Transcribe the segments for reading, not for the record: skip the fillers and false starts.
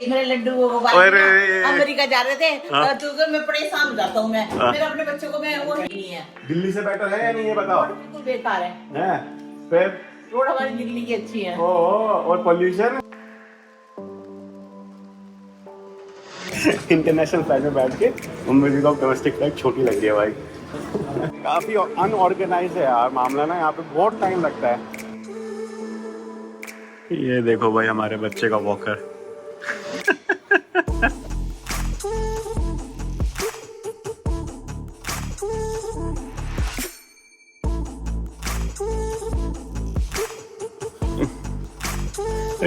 मेरे लड्डू वो अमेरिका जा रहे थे तो मैं परेशान हो जाता हूँ मैं मेरे अपने बच्चों को मैं वो नहीं है। दिल्ली से बेटर है या नहीं है बताओ? बिल्कुल बेकार है। फिर रोड हमारी दिल्ली की अच्छी है। और पोल्यूशन। इंटरनेशनल फ्लाइट में बैठ के मुझे तो डोमेस्टिक फ्लाइट छोटी लग रही है भाई। काफी अनऑर्गेनाइज है यार मामला ना, यहाँ पे बहुत टाइम लगता है। ये देखो भाई हमारे बच्चे का वॉकर।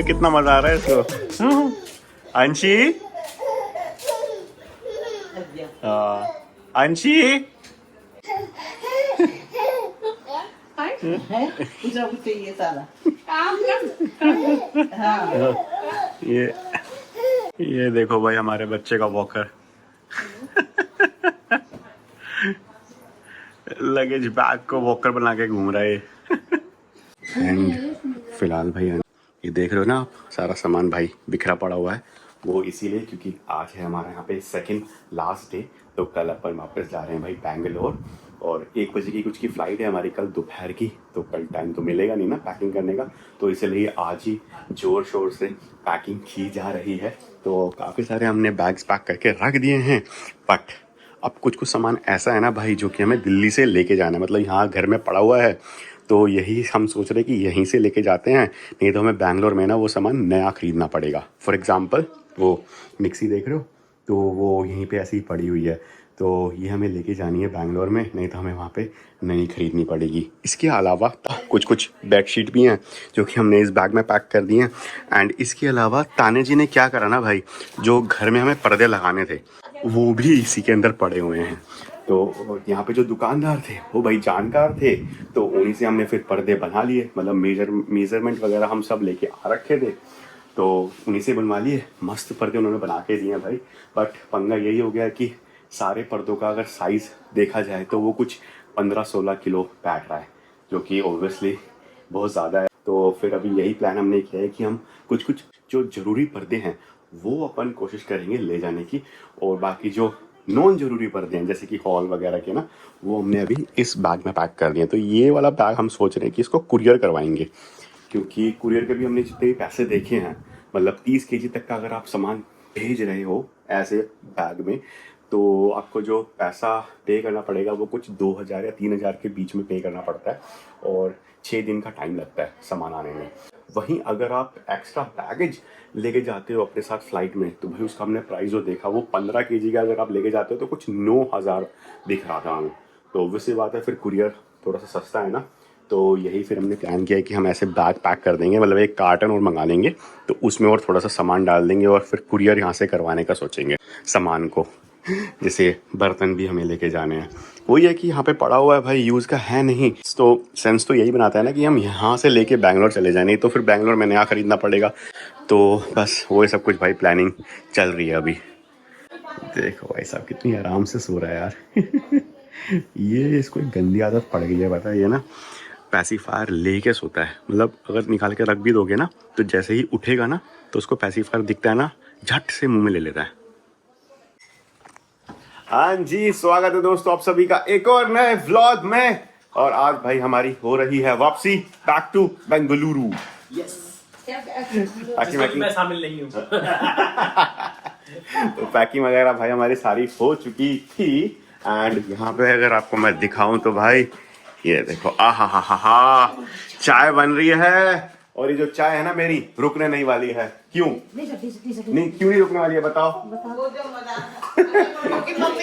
कितना मजा आ रहा है इसको। अंशी अंशी चाहिए सारा। ये देखो भाई हमारे बच्चे का वॉकर। लगेज बैग को वॉकर बना के घूम रहा है। एंड फिलहाल भाई ये देख रहे हो ना आप, सारा सामान भाई बिखरा पड़ा हुआ है। वो इसीलिए क्योंकि आज है हमारा यहाँ पे सेकंड लास्ट डे, तो कल अपन वापस जा रहे हैं भाई बैंगलोर। और 1 बजे की कुछ की फ़्लाइट है हमारी कल दोपहर की, तो कल टाइम तो मिलेगा नहीं ना पैकिंग करने का, तो इसलिए आज ही ज़ोर शोर से पैकिंग की जा रही है। तो काफ़ी सारे हमने बैग्स पैक करके रख दिए हैं, बट अब कुछ सामान ऐसा है ना भाई जो कि हमें दिल्ली से लेके जाना है। मतलब यहाँ घर में पड़ा हुआ है, तो यही हम सोच रहे कि यहीं से लेके जाते हैं, नहीं तो हमें बैंगलोर में ना वो सामान नया ख़रीदना पड़ेगा। फॉर एग्ज़ाम्पल वो मिक्सी देख रहे हो, तो वो यहीं पे ऐसी ही पड़ी हुई है, तो ये हमें लेके जानी है बैंगलोर में, नहीं तो हमें वहाँ पे नई ख़रीदनी पड़ेगी। इसके अलावा कुछ बेडशीट भी हैं जो कि हमने इस बैग में पैक कर दिए हैं। एंड इसके अलावा ताने जी ने क्या करा ना भाई, जो घर में हमें पर्दे लगाने थे वो भी इसी के अंदर पड़े हुए हैं। तो यहाँ पे जो दुकानदार थे वो भाई जानकार थे, तो उन्हीं से हमने फिर पर्दे बना लिए। मतलब मेजरमेंट वगैरह हम सब लेके आ रखे थे, तो उन्हीं से बनवा लिए। मस्त पर्दे उन्होंने बना के दिए भाई। बट पंगा यही हो गया कि सारे पर्दों का अगर साइज़ देखा जाए तो वो कुछ 15-16 किलो बैठ रहा है, जो कि ओब्वियसली बहुत ज़्यादा है। तो फिर अभी यही प्लान हमने किया है कि हम कुछ जो ज़रूरी पर्दे हैं वो अपन कोशिश करेंगे ले जाने की, और बाकी जो नॉन ज़रूरी पर्दे हैं जैसे कि हॉल वगैरह के ना, वो हमने अभी इस बैग में पैक कर दिए। तो ये वाला बैग हम सोच रहे हैं कि इसको कुरियर करवाएंगे, क्योंकि कुरियर के भी हमने जितने भी पैसे देखे हैं, मतलब 30 kg तक का अगर आप सामान भेज रहे हो ऐसे बैग में, तो आपको जो पैसा पे करना पड़ेगा वो कुछ 2000 या 3000 के बीच में पे करना पड़ता है, और 6 दिन का टाइम लगता है सामान आने में। वहीं अगर आप एक्स्ट्रा बैगेज लेके जाते हो अपने साथ फ्लाइट में, तो भाई उसका हमने प्राइस जो देखा वो 15 kg का अगर आप लेके जाते हो तो कुछ 9000 दिख रहा था हमें। तो ऑब्वियसली बात है फिर कुरियर थोड़ा सा सस्ता है ना, तो यही फिर हमने प्लान किया है कि हम ऐसे बैग पैक कर देंगे, मतलब एक कार्टन और मंगा लेंगे, तो उसमें और थोड़ा सा सामान डाल देंगे और फिर कुरियर यहाँ से करवाने का सोचेंगे सामान को। जैसे बर्तन भी हमें लेके जाने हैं, वही है कि यहाँ पे पड़ा हुआ है भाई, यूज़ का है नहीं, तो सेंस तो यही बनाता है ना कि हम यहाँ से लेके बैंगलोर चले जाए, नहीं तो फिर बैंगलोर में नया ख़रीदना पड़ेगा। तो बस वो सब कुछ भाई प्लानिंग चल रही है अभी। देखो भाई साहब कितनी आराम से सो रहा है यार। ये इसको एक गंदी आदत पड़ गई है, पता है ये ना, पैसिफायर लेके सोता है। मतलब अगर निकाल के रख भी दोगे ना, तो जैसे ही उठेगा ना तो उसको पैसिफायर दिखता है ना, झट से मुंह में ले लेता है। हाँ जी, स्वागत है दोस्तों आप सभी का एक और नए व्लॉग में। और आज भाई हमारी हो रही है वापसी बैक टू बेंगलुरु। यस, मैं शामिल नहीं हूँ। तो पैकिंग वगैरह भाई हमारी सारी हो चुकी थी। एंड यहाँ पे अगर आपको मैं दिखाऊं तो भाई ये देखो, आहा हा हा हा, चाय बन रही है। और ये जो चाय है ना मेरी रुकने नहीं वाली है। क्यों नहीं, क्यों नहीं रुकने वाली है बताओ? मम्मी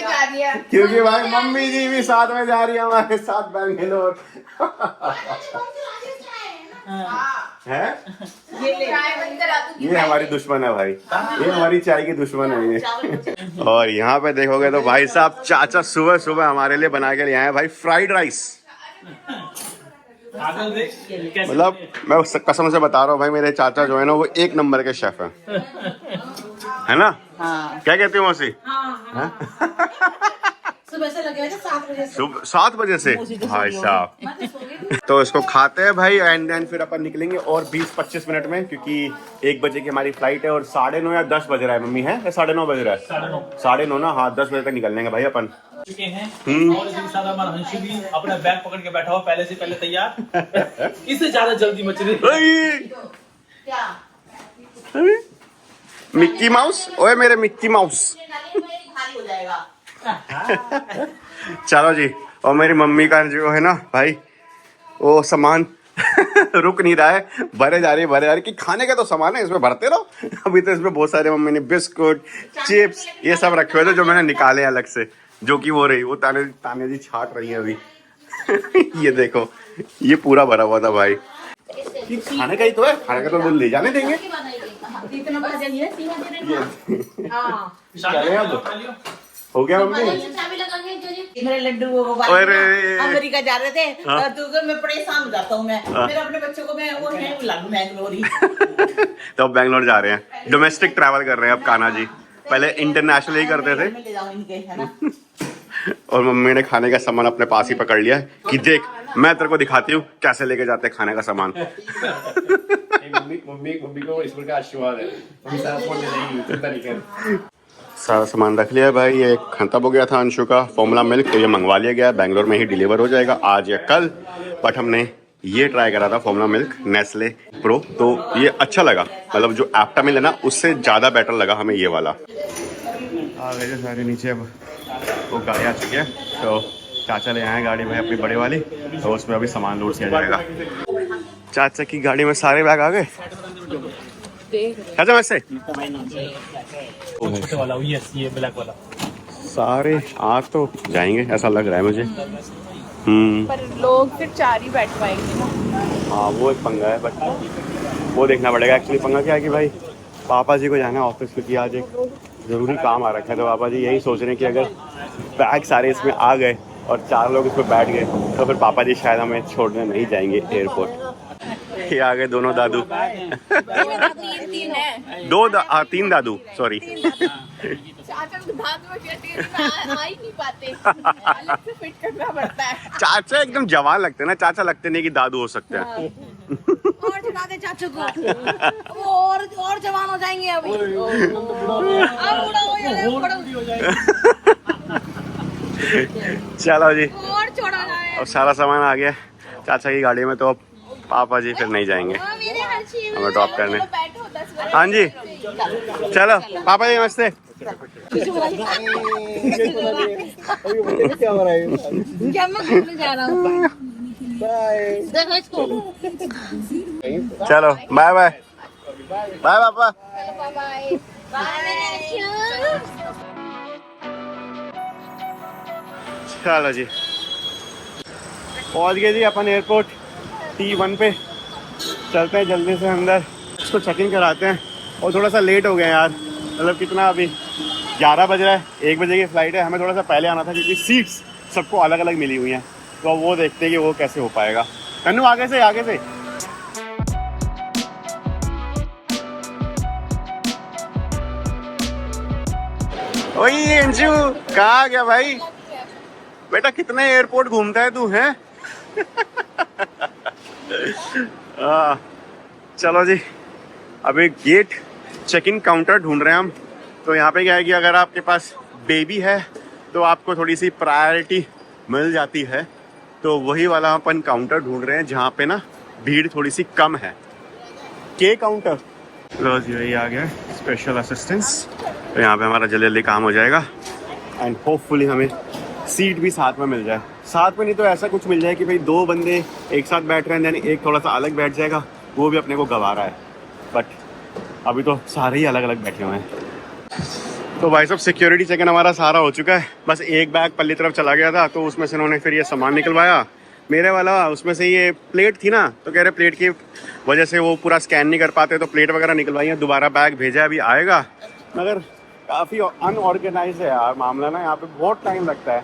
जा रही है, क्योंकि भाई मम्मी जी भी साथ में जा रही है हमारे साथ बैंगलोर। है ये हमारी दुश्मन है भाई, ये हमारी चाय की दुश्मन है ये। और यहाँ पे देखोगे तो भाई साहब चाचा सुबह सुबह हमारे लिए बना के ले आए भाई फ्राइड राइस। मतलब मैं कसम से बता रहा हूँ भाई, मेरे चाचा जो है ना वो 1 नंबर के शेफ है ना? हाँ। क्या कहते हो मौसी? सुबह से लगे हुए थे 7 बजे से। सुबह 7 बजे से भाई साहब। मैं तो सो गई थी। तो इसको खाते हैं भाई एंड देन फिर अपन निकलेंगे और 20-25 मिनट में, क्योंकि 1 बजे की हमारी फ्लाइट है और 9:30 या 10 बज रहा है मम्मी, है या 9:30 बज रहा है? 9:30 ना, हाँ 10 बजे तक निकलेंगे भाई अपन। चुके हैं और इसके साथ हमारा हंशु भी अपना बैग पकड़ के बैठा हुआ पहले से पहले तैयार। इससे ज्यादा जल्दी मच रही है। क्या? मिक्की माउस, ओए मेरे मिक्की माउस। भारी हो जाएगा। चलो जी, और मेरी मम्मी का जो है ना भाई वो सामान रुक नहीं रहा है, भरे जा रही है कि खाने का तो सामान है, इसमें भरते रहो। अभी तो इसमें बहुत सारे मम्मी ने बिस्कुट, चिप्स ये सब रखे हुए थे जो मैंने निकाले अलग से, जो कि वो रही वो तानिया जी छाट रही है अभी। ये देखो, ये पूरा भरा हुआ था भाई। ये खाने का ही तो है, खाने का तो वो ले जाने देंगे। इतना बड़ा जगह है, सीमा दे रहे। हाँ। चले अब हो गया मम्मी। मेरे लड्डू वो अमेरिका जा रहे थे, तो मैं परेशान हो जाता हूँ मैं। मेरे अपने बच्चों को मैं वो है बुला लूं बैंगलोर ही। तो अब बैंगलोर जा रहे हैं, डोमेस्टिक ट्रैवल कर रहे हैं अब कान्हा जी, पहले इंटरनेशनल ही करते थे। ले जाऊं इनके, है ना। और मम्मी ने खाने का सामान अपने पास ही पकड़ लिया है कि देख मैं तेरे को दिखाती हूँ कैसे लेके जाते हैं खाने का सामान। मम्मी को इस प्रकार आशीर्वाद है, मम्मी साथ फोन ले लेंगी, चिंता नहीं कर। सारा सामान रख लिया है भाई। ये खत्म हो गया था अंशु का फॉर्मूला मिल्क, तो ये मंगवा लिया गया, बैंगलोर में ही डिलीवर हो जाएगा आज या कल। बट हमने ये ट्राई करा था फॉर्मूला मिल्क नेस्ले प्रो, तो ये अच्छा लगा, मतलब जो एप्टामिल है ना उससे ज़्यादा बेटर लगा हमें ये वाला। आ गए सारे नीचे, अब वो गाड़ी आ चुकी है, तो चाचा ले आए गाड़ी भाई अपनी बड़े वाली, तो उसमें अभी सामान लोड किया जाएगा। चाचा की गाड़ी में सारे बैग आ गए। चाचा वैसे छोटे वाला यस, ये ब्लैक वाला सारे आज तो जाएंगे ऐसा लग रहा है मुझे। पर लोग फिर 4 ही बैठ पाएंगे ना। हाँ वो एक पंगा है, बट वो देखना पड़ेगा। एक्चुअली पंगा क्या है कि भाई पापा जी को जाना है ऑफिस, क्योंकि आज एक ज़रूरी काम आ रखा है, तो पापा जी यही सोच रहे हैं कि अगर बैग सारे इसमें आ गए और 4 लोग इसमें बैठ गए तो फिर पापा जी शायद हमें छोड़ने नहीं जाएंगे एयरपोर्ट। ये आ गए दोनों दादू। 3 दादू, सॉरी। चाचा एकदम जवान लगते हैं ना, चाचा लगते नहीं कि दादू हो सकते हैं। और चढ़ा दे चाचू को, वो और जवान हो जाएंगे अभी। चलो जी, और छोड़ा जाए। अब सारा सामान आ गया चाचा की गाड़ी में, तो अब पापा जी फिर नहीं जाएंगे हमें ड्रॉप करने। हाँ जी चलो पापा जी नमस्ते। क्या मैं घूमने जा रहा हूँ। देखो इसको। चलो बाय बाय बाय पापा। चलो जी पहुंच गए जी अपन एयरपोर्ट T1 पे। चलते हैं जल्दी से अंदर, इसको चेक इन कराते हैं। और थोड़ा सा लेट हो गए यार, मतलब कितना अभी 11 बज रहा है, 1 बजे की फ़्लाइट है। हमें थोड़ा सा पहले आना था क्योंकि सीट्स सबको अलग अलग मिली हुई हैं, तो अब वो देखते हैं कि वो कैसे हो पाएगा। कन्नू आगे से आगे से। ओए अंशु कहाँ गया भाई? बेटा कितने एयरपोर्ट घूमता है तू, है? चलो जी, अभी गेट चेक इन काउंटर ढूंढ रहे हैं हम। तो यहाँ पे क्या है कि अगर आपके पास बेबी है तो आपको थोड़ी सी प्रायोरिटी मिल जाती है, तो वही वाला अपन काउंटर ढूंढ रहे हैं जहाँ पे ना भीड़ थोड़ी सी कम है। के काउंटर। लो जी वही आ गया स्पेशल असिस्टेंस, तो यहाँ पे हमारा जल्दी जल्दी काम हो जाएगा एंड होपफुली हमें सीट भी साथ में मिल जाए। साथ में नहीं तो ऐसा कुछ मिल जाए कि भाई 2 बंदे एक साथ बैठ रहे हैं, एक थोड़ा सा अलग बैठ जाएगा, वो भी अपने को गवा रहा है। बट अभी तो सारे ही अलग अलग बैठे हुए हैं। तो भाई साहब सिक्योरिटी चेक इन हमारा सारा हो चुका है, बस एक बैग पल्ली तरफ चला गया था, तो उसमें से उन्होंने फिर ये सामान निकलवाया मेरे वाला। उसमें से ये प्लेट थी ना, तो कह रहे प्लेट की वजह से वो पूरा स्कैन नहीं कर पाते, तो प्लेट वगैरह निकलवाई है, दोबारा बैग भेजा, अभी आएगा। मगर काफ़ी अनऑर्गेनाइज है यार मामला ना, यहाँ पे बहुत टाइम लगता है।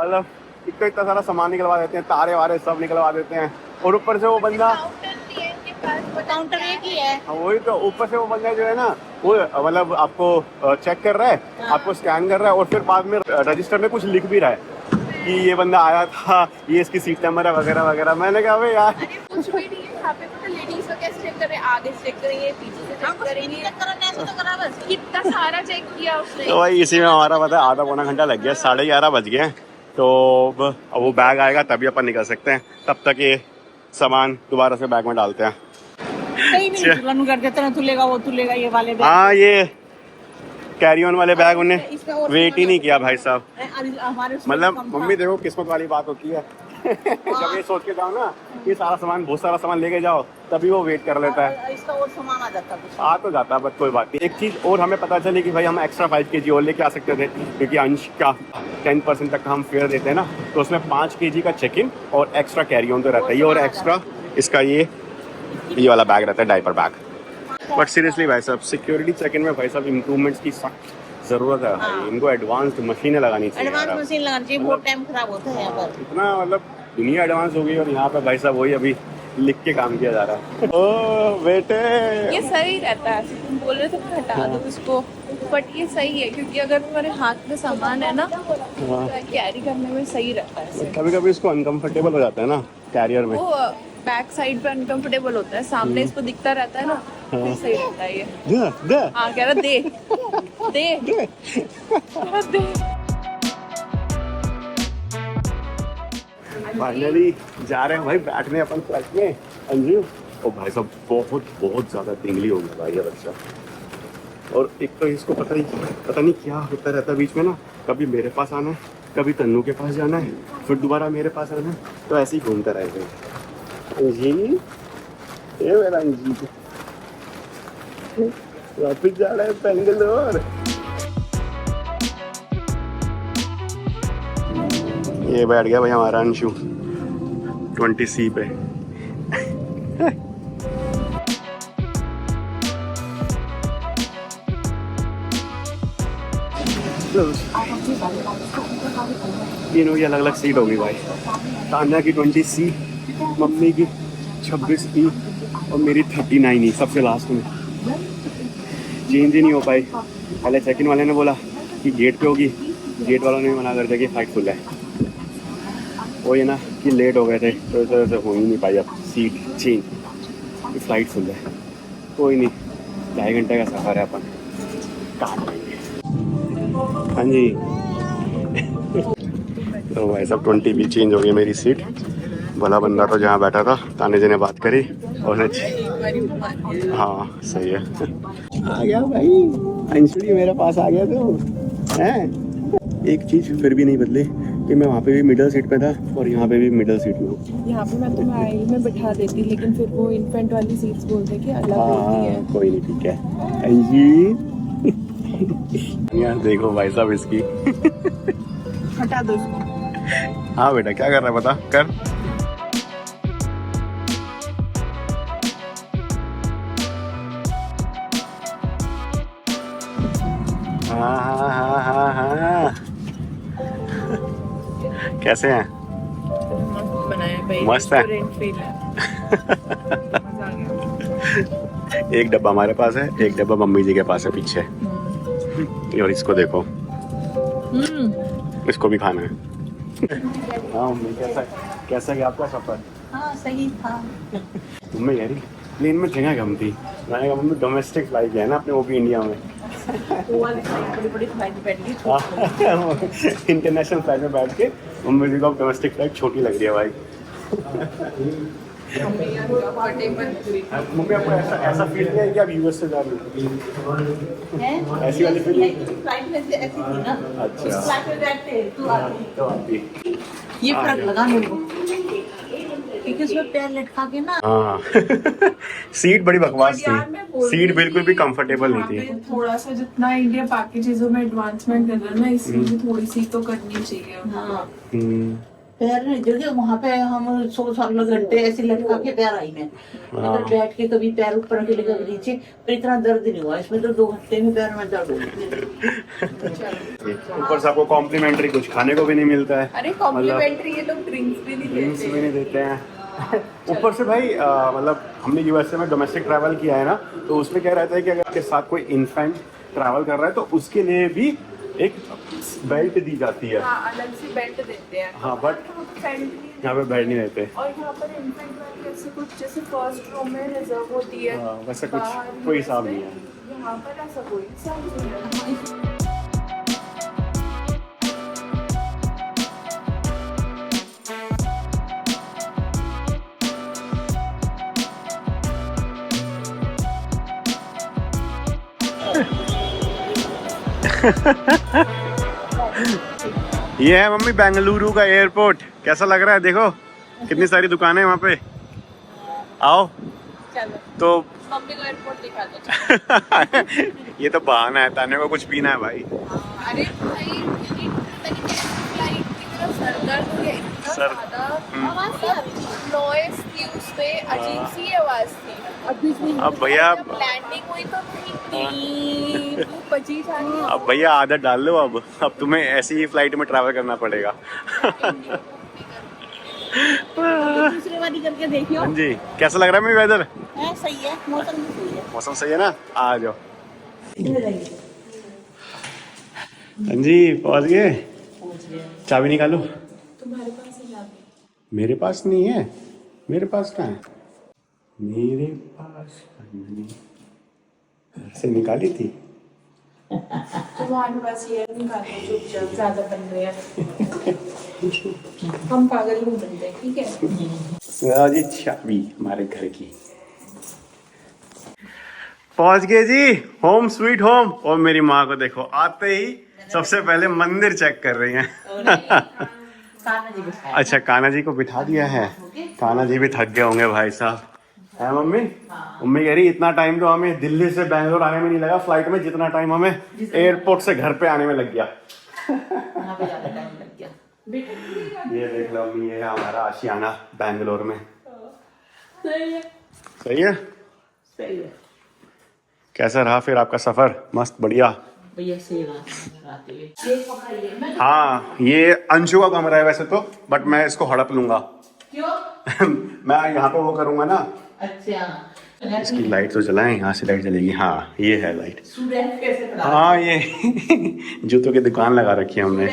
मतलब इतना सारा सामान निकलवा देते हैं, तारे वारे सब निकलवा देते हैं, और ऊपर से वो बंदा काउंटर एक ही है। वही तो, ऊपर से वो बंदा जो है ना वो मतलब आपको चेक कर रहा है, आपको स्कैन कर रहा है और फिर बाद में रजिस्टर में कुछ लिख भी रहा है कि ये बंदा आया था, ये इसकी सीट नंबर है वगैरह वगैरह। मैंने कहा भाई यार अरे कुछ भी नहीं है यहाँ पे, तो लेडीज को कैसे चेक कर रहे हैं, आगे से चेक करेंगे, पीछे से चेक करेंगे, कितना सारा चेक किया उसने। तो भाई इसी में हमारा पता है आधा पौना घंटा लग गया, 11:30 बज गए। तो अब वो बैग आएगा तभी अपन निकल सकते हैं, तब तक ये सामान दोबारा से बैग में डालते हैं। नहीं कर देते ना, तू लेगा वो, तू लेगा ये वाले बैग। हाँ ये कैरी ऑन वाले बैग उन्हें वेट ही नहीं किया भाई साहब। मतलब मम्मी देखो किस्मत वाली बात होती है जब ये सोच के जाओ ना ये सारा सामान, बहुत सारा सामान लेके जाओ, तभी वो वेट कर लेता है। इसका और सामान आ जाता है, आ तो जाता है, बट कोई बात नहीं। एक चीज़ और हमें पता चली कि भाई हम एक्स्ट्रा 5 kg और लेके आ सकते थे, क्योंकि अंश का 10% तक का हम फेयर देते हैं ना, तो उसमें 5 kg का चेक इन और एक्स्ट्रा कैरी ऑन तो रहता है ही, और एक्स्ट्रा इसका ये वाला बैग रहता है, डायपर बैग। बट सीरियसली भाई साहब सिक्योरिटी चेक इन में भाई साहब इम्प्रूवमेंट्स की सख्त ज़रूरत है। हाँ। इनको एडवांस्ड मशीनें लगानी चाहिए। एडवांस मशीन लगानी चाहिए, बहुत टाइम खराब होता है यहाँ पर। इतना मतलब दुनिया एडवांस हो गई और यहाँ पे भाई साहब वही अभी लिख के काम किया जा रहा है। ओ बेटे ये सही रहता है, तुम बोल रहे थे कि हटा दो इसको, बट ये सही है क्योंकि अगर तुम्हारे हाथ में सामान है ना तो कैरी करने में सही रहता है। कभी कभी इसको अनकंफर्टेबल हो जाता है ना कैरियर में, वो बैक साइड पे अनकंफर्टेबल होता है, सामने इसको दिखता रहता है ना, फिर सही रहता है ये। दे हाँ कह रहा दे दे। फाइनली जा रहे हैं भाई बैठने अपन फ्लैट में अंजू। और भाई साहब बहुत बहुत ज़्यादा टिंगली हो गया भाई ये बच्चा। और एक तो इसको पता नहीं क्या होता रहता है बीच में ना, कभी मेरे पास आना है, कभी तन्नू के पास जाना है, फिर दोबारा मेरे पास आना है, तो ऐसे ही घूमता रहेगा। अंजी ये मेरा अंजी वापिस जा रहा है बेंगलोर। ये बैठ गया भाई हमारा अंशु 20C पे। तीनों की अलग अलग सीट होगी भाई, तान्या की 20C, मम्मी की 26E और मेरी 39E, सबसे लास्ट में। चेंज ही नहीं हो पाई। पहले चेक इन वाले ने बोला कि गेट पे होगी, गेट वालों ने मना कर दिया कि फ्लाइट फुल है। वो ये ना कि लेट हो गए थे तो इस वजह से हो ही नहीं पाई अब सीट चेंज, कि फ्लाइट फुल है। कोई नहीं, 2.5 घंटे का सफ़र है, अपन काट लेंगे। हाँ जी तो भाई साहब 20B चेंज हो गई मेरी सीट। भला बंदा तो जहाँ बैठा था, ताने जी ने बात करी और हाँ सही है। आ गया भाई अंशुली, मेरे पास आ गया तो हैं। एक चीज़ फिर भी नहीं बदली कि मैं वहाँ पे भी मिडल सीट पे था और यहाँ पे भी मिडल सीट में हूँ। यहाँ पे मैं तुम्हें आइल में बिठा देती, लेकिन फिर वो इन्फेंट वाली सीट्स बोलते हैं कि अलग होती है। कोई नहीं, ठीक है अंजी। यार देखो भाई साहब इसकी हटा दो इसको। हाँ बेटा क्या कर रहा है बता कर। हाँ कैसे हैं? मस्त बनाया भाई, मस्त है। रेस्टोरेंट फील है। मजा आ गया। एक डब्बा हमारे पास है, एक डब्बा मम्मी जी के पास है पीछे। और इसको देखो, इसको भी खाना है। हाँ मम्मी कैसा गया आपका सफर? हाँ सही था। मम्मी कह रही प्लेन में जगह कम थी। मैंने कहा मम्मी डोमेस्टिक फ्लाइट है ना अपने, वो भी इंडिया में। वो वाली बड़ी बड़ी फ्लाइट में बैठ गई, इंटरनेशनल फ्लाइट में बैठ के मम्मी जी को डोमेस्टिक फ्लाइट छोटी लग रही है भाई। मम्मी आपको ऐसा फील नहीं है कि आप यूएस से जा रही हो? ऐसी वाली फीलिंग फ्लाइट में से ऐसी थी ना। अच्छा। इस फ्लाइट में बैठते तू आती, तो आती। ये फर्क लगा मेरे को, क्योंकि उसमें पैर लटका के ना। हाँ सीट बड़ी बकवास थी, सीट बिल्कुल भी कंफर्टेबल नहीं थी। थोड़ा सा जितना इंडिया बाकी चीजों में एडवांसमेंट कर रहा है ना, इसलिए थोड़ी सी तो करनी चाहिए। हाँ पैर नहीं जगह, वहाँ पे हम 100 घंटे ऐसे लटका के पैर आई मैं, अगर बैठ के कभी पैर ऊपर के लेकर नीचे, पर इतना दर्द नहीं हुआ। इसमें तो 2 घंटे में पैर में दर्द हो गया। ऊपर से आपको कॉम्प्लीमेंट्री कुछ खाने को भी नहीं मिलता है। अरे कॉम्प्लीमेंट्री ये लोग ड्रिंक्स भी नहीं ड्रिंक्स भी नहीं देते हैं। ऊपर से भाई मतलब हमने यूएसए में डोमेस्टिक ट्रैवल किया है ना, तो उसमें क्या रहता है कि अगर आपके साथ कोई इन्फेंट ट्रैवल कर रहा है तो उसके लिए भी एक बेल्ट दी जाती है। हाँ, अलग से बेल्ट देते हैं। हाँ, बट यहाँ पे बेल्ट नहीं देते। और यहाँ पर इन्फेंट वाली ऐसे कुछ जैसे फर्स्ट रो में रिजर्व होती है, वैसे कुछ बाहर कोई US हिसाब में, नहीं है। यहाँ पर ऐसा कोई हिसाब नहीं है। ये है मम्मी बेंगलुरु का एयरपोर्ट। कैसा लग रहा है? देखो कितनी सारी दुकानें वहाँ पे। आओ चलो तो मम्मी को एयरपोर्ट दिखा दो। ये तो बहाना है, ताने को कुछ पीना है भाई। अरे भाई फ्लाइट की तरफ सर दर्द हो गया इतना ज्यादा, आवाज आ रही थी, नॉइस थी उसमें, अजीब सी आवाज थी। अब भैया लैंडिंग हुई तो बची जानी। अब भैया आदत डाल लो। अब तुम्हें ऐसी ही फ्लाइट में ट्रैवल करना पड़ेगा। दूसरी वाली करके देखियो। हाँ जी, कैसा लग रहा है मेरी वेदर? है सही है, मौसम भी सही है। मौसम सही है ना? आ जाओ। हाँ जी, पहुंच गए। चाबी निकालो। तुम्हारे पास है चाबी? मेरे पास नहीं है। मेरे पास कहाँ है? मेरे पास घर से निकाली थी। तुम्हारे पास ये निकालो, चुपचाप, ज्यादा बन रहे हैं। हम पागल नहीं बनते, ठीक है? जी चाबी हमारे घर की। पहुंच गए जी, होम स्वीट होम। और मेरी माँ को देखो, आते ही सबसे पहले मंदिर चेक कर रही हैं। कान्हा जी बिठाया। अच्छा, कान्हा जी को बिठा दिया है। कान्हा जी भी थक गए होंगे भाई साहब, है मम्मी? मम्मी कह रही इतना टाइम तो हमें दिल्ली से बैंगलोर आने में नहीं लगा फ्लाइट में, जितना टाइम हमें एयरपोर्ट से घर पे आने में लग गया। वहाँ पे ज्यादा टाइम लग गया। ये देख लो मम्मी, ये है हमारा आशियाना बैंगलोर में। सही है, सही है। सही है। कैसा रहा फिर आपका सफर? मस्त, बढ़िया। भैया से आते हुए एक पकड़िए। मैं हाँ, ये अंशु का कमरा है वैसे तो, बट मैं इसको हड़प लूंगा। क्यों? मैं यहाँ पे वो करूंगा ना। अच्छा, इसकी लाइट तो जलाएं, यहाँ से लाइट जलेगी। हाँ, ये है लाइट। स्टूडेंट कैसे पढ़ा? हाँ, ये जूतों की दुकान लगा रखी है हमने।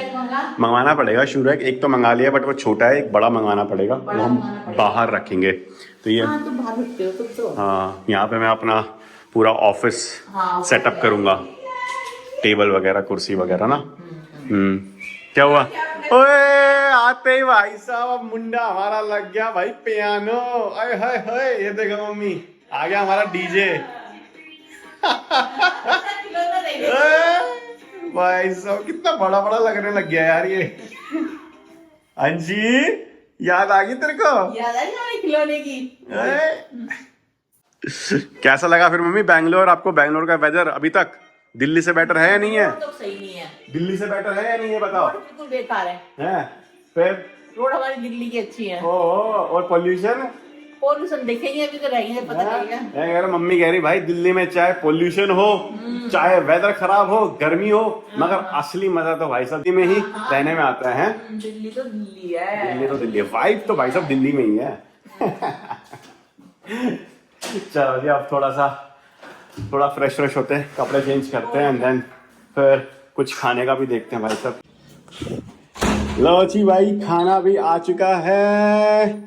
मंगवाना पड़ेगा शू रैक, एक तो मंगा लिया बट वो छोटा है, एक बड़ा मंगवाना पड़ेगा, वो हम बाहर रखेंगे। तो ये हाँ, तो बाहर रखते हो तुम तो। हाँ, यहाँ पे मैं अपना पूरा ऑफिस सेटअप करूंगा, टेबल वगैरह, कुर्सी वगैरह ना। क्या हुआ? ओए, आते ही भाई साहब अब मुंडा हमारा लग गया भाई पियानो। अरे हाय हाय, ये देखो मम्मी, आ गया हमारा डीजे। भाई साहब कितना बड़ा बड़ा लगने लग गया यार ये। अंजी, याद आ गई तेरे को? याद आई हमारे खिलौने की। कैसा लगा फिर मम्मी बैंगलोर? आपको बैंगलोर का वेदर अभी तक दिल्ली से बेटर है या नहीं है? तो सही नहीं है, दिल्ली से बेटर है या नहीं है बताओ? बिल्कुल बेकार है। हैं? फिर रोड हमारी दिल्ली की अच्छी है। और पोल्यूशन? पोल्यूशन देखेंगे अभी तो रहेंगे, पता लगेगा। मैं कह रहा, मम्मी कह रही भाई दिल्ली में चाहे पोल्यूशन हो, चाहे वेदर खराब हो, गर्मी हो, मगर असली मजा तो भाई साहब दिल्ली में ही रहने में आता है। दिल्ली तो दिल्ली है। दिल्ली तो दिल्ली है, वाइब तो भाई साहब दिल्ली में ही है। चलो जी, अब थोड़ा फ्रेश होते हैं, कपड़े चेंज करते हैं, एंड देन फिर कुछ खाने का भी देखते हैं भाई साहब। लो जी भाई, खाना भी आ चुका है।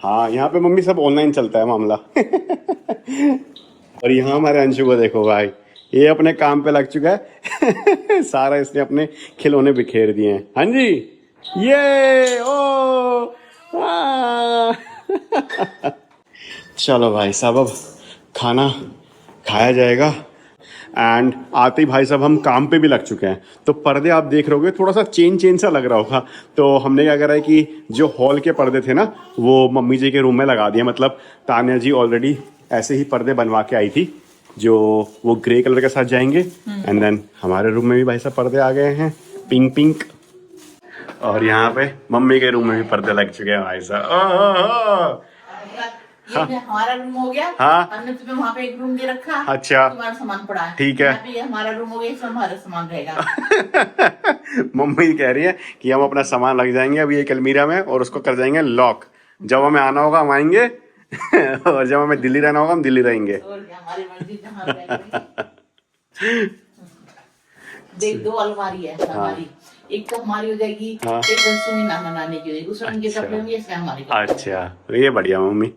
हाँ, यहाँ पे मम्मी सब ऑनलाइन चलता है मामला। और यहाँ हमारे अंशु को देखो भाई, ये अपने काम पे लग चुका है। सारा इसने अपने खिलौने बिखेर दिए हैं। हाँ जी, ये ओ चलो भाई साहब, अब खाना खाया जाएगा। एंड आते ही भाई साहब हम काम पे भी लग चुके हैं, तो पर्दे आप देख रहे होगे थोड़ा सा चेंज सा लग रहा होगा। तो हमने क्या करा है कि जो हॉल के पर्दे थे ना, वो मम्मी जी के रूम में लगा दिए। मतलब तान्या जी ऑलरेडी ऐसे ही पर्दे बनवा के आई थी, जो वो ग्रे कलर के साथ जाएंगे। एंड देन हमारे रूम में भी भाई साहब पर्दे आ गए हैं, पिंक। और यहाँ पे मम्मी के रूम में भी पर्दे लग चुके हैं भाई साहब। ये हमारा रूम हो गया। हाँ, हमने तुम्हें वहाँ पे एक रूम दे रखा। अच्छा, तुम्हारा सामान पड़ा है। ठीक है। यहाँ पे हमारा रूम हो गया, इसमें हमारा सामान रहेगा। मम्मी कह रही है कि हम अपना सामान लग जाएंगे अभी एक अलमीरा में, और उसको कर जाएंगे लॉक। जब हमें आना होगा हम आएंगे और जब हमें दिल्ली रहना होगा हम दिल्ली रहेंगे। और क्या, हमारी मर्जी जहाँ रहेंगे। देख, 2 अलमारी है हमारी, एक तो हमारी हो जाएगी, हाँ। एक सुनी नाना नानी की हो जाएगी, उसमें उनके कपड़े होंगे, इसमें हमारे कपड़े। अच्छा, ये बढ़िया मम्मी।